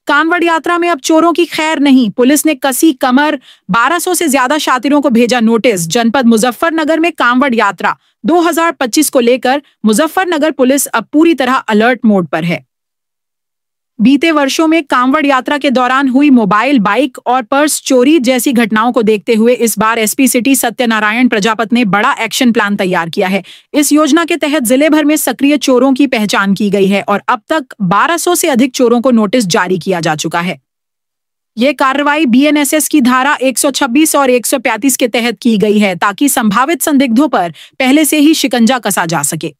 कांवड़ यात्रा में अब चोरों की खैर नहीं, पुलिस ने कसी कमर, 1200 से ज्यादा शातिरों को भेजा नोटिस। जनपद मुजफ्फरनगर में कांवड़ यात्रा 2025 को लेकर मुजफ्फरनगर पुलिस अब पूरी तरह अलर्ट मोड पर है। बीते वर्षों में कांवड़ यात्रा के दौरान हुई मोबाइल, बाइक और पर्स चोरी जैसी घटनाओं को देखते हुए इस बार एसपी सिटी सत्यनारायण प्रजापत ने बड़ा एक्शन प्लान तैयार किया है। इस योजना के तहत जिले भर में सक्रिय चोरों की पहचान की गई है और अब तक 1200 से अधिक चोरों को नोटिस जारी किया जा चुका है। ये कार्रवाई बीएनएसएस की धारा 126 और 135 के तहत की गई है ताकि संभावित संदिग्धों पर पहले से ही शिकंजा कसा जा सके।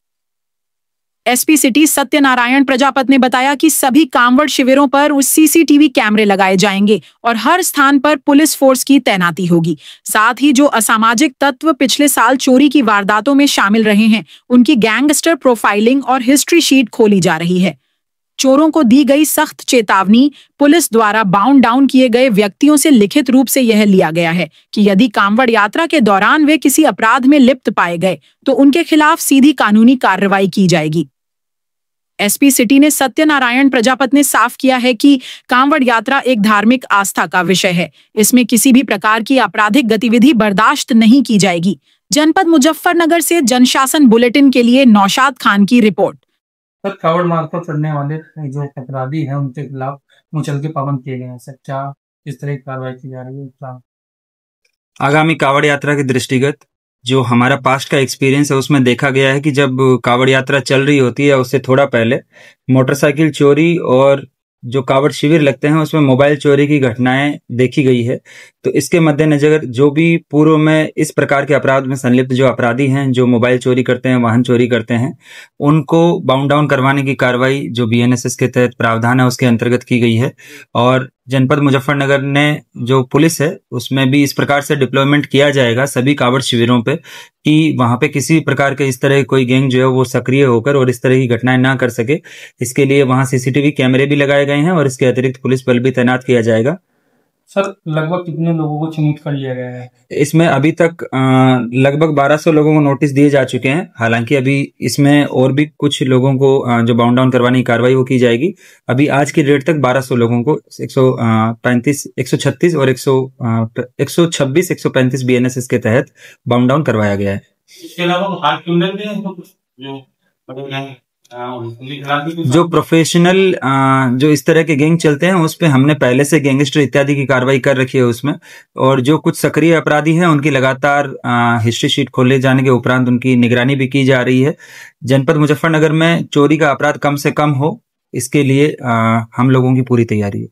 एसपी सिटी सत्यनारायण प्रजापत ने बताया कि सभी कांवड़ शिविरों पर उस सीसीटीवी कैमरे लगाए जाएंगे और हर स्थान पर पुलिस फोर्स की तैनाती होगी। साथ ही जो असामाजिक तत्व पिछले साल चोरी की वारदातों में शामिल रहे हैं, उनकी गैंगस्टर प्रोफाइलिंग और हिस्ट्री शीट खोली जा रही है। चोरों को दी गई सख्त चेतावनी, पुलिस द्वारा बाउंड डाउन किए गए व्यक्तियों से लिखित रूप से यह लिया गया है कि यदि कांवड़ यात्रा के दौरान वे किसी अपराध में लिप्त पाए गए तो उनके खिलाफ सीधी कानूनी कार्रवाई की जाएगी। एसपी सिटी ने सत्यनारायण प्रजापत ने साफ किया है कि कांवड़ यात्रा एक धार्मिक आस्था का विषय है। इसमें किसी भी प्रकार की आपराधिक गतिविधि बर्दाश्त नहीं की जाएगी। जनपद मुजफ्फरनगर से जनशासन बुलेटिन के लिए नौशाद खान की रिपोर्ट। सर, कावड़ मार्ग पर चलने वाले जो अपराधी हैं उनके खिलाफ मुचलके पाबंद किए गए हैं। सर, क्या इस तरह की कार्रवाई की जा रही है? आगामी कावड़ यात्रा के दृष्टिगत जो हमारा पास्ट का एक्सपीरियंस है उसमें देखा गया है कि जब कावड़ यात्रा चल रही होती है उससे थोड़ा पहले मोटरसाइकिल चोरी और जो कावड़ शिविर लगते हैं उसमें मोबाइल चोरी की घटनाएं देखी गई है। तो इसके मद्देनजर जो भी पूर्व में इस प्रकार के अपराध में संलिप्त जो अपराधी हैं, जो मोबाइल चोरी करते हैं, वाहन चोरी करते हैं, उनको बाउंड डाउन करवाने की कार्रवाई जो बीएनएसएस के तहत प्रावधान है उसके अंतर्गत की गई है। और जनपद मुजफ्फरनगर ने जो पुलिस है उसमें भी इस प्रकार से डिप्लॉयमेंट किया जाएगा सभी कावड़ शिविरों पे कि वहां पे किसी प्रकार के इस तरह कोई गैंग जो है वो सक्रिय होकर और इस तरह की घटनाएं ना कर सके। इसके लिए वहां सीसीटीवी कैमरे भी लगाए गए हैं और इसके अतिरिक्त पुलिस बल भी तैनात किया जाएगा। सर, लगभग कितने लोगों को चिन्हित कर लिया गया है? इसमें अभी तक लगभग 1200 लोगों को नोटिस दिए जा चुके हैं। हालांकि अभी इसमें और भी कुछ लोगों को जो बाउंड डाउन करवाने की कार्रवाई वो की जाएगी। अभी आज की डेट तक 1200 लोगों को 135, 136 और 126, 135 बीएनएसएस के तहत बाउंड डाउन करवाया गया है। इसके अलावा हार्ड क्रिमिनल भी हैं जो जो प्रोफेशनल जो इस तरह के गैंग चलते हैं उस पे हमने पहले से गैंगस्टर इत्यादि की कार्रवाई कर रखी है उसमें। और जो कुछ सक्रिय अपराधी हैं उनकी लगातार हिस्ट्री शीट खोले जाने के उपरांत उनकी निगरानी भी की जा रही है। जनपद मुजफ्फरनगर में चोरी का अपराध कम से कम हो, इसके लिए हम लोगों की पूरी तैयारी है।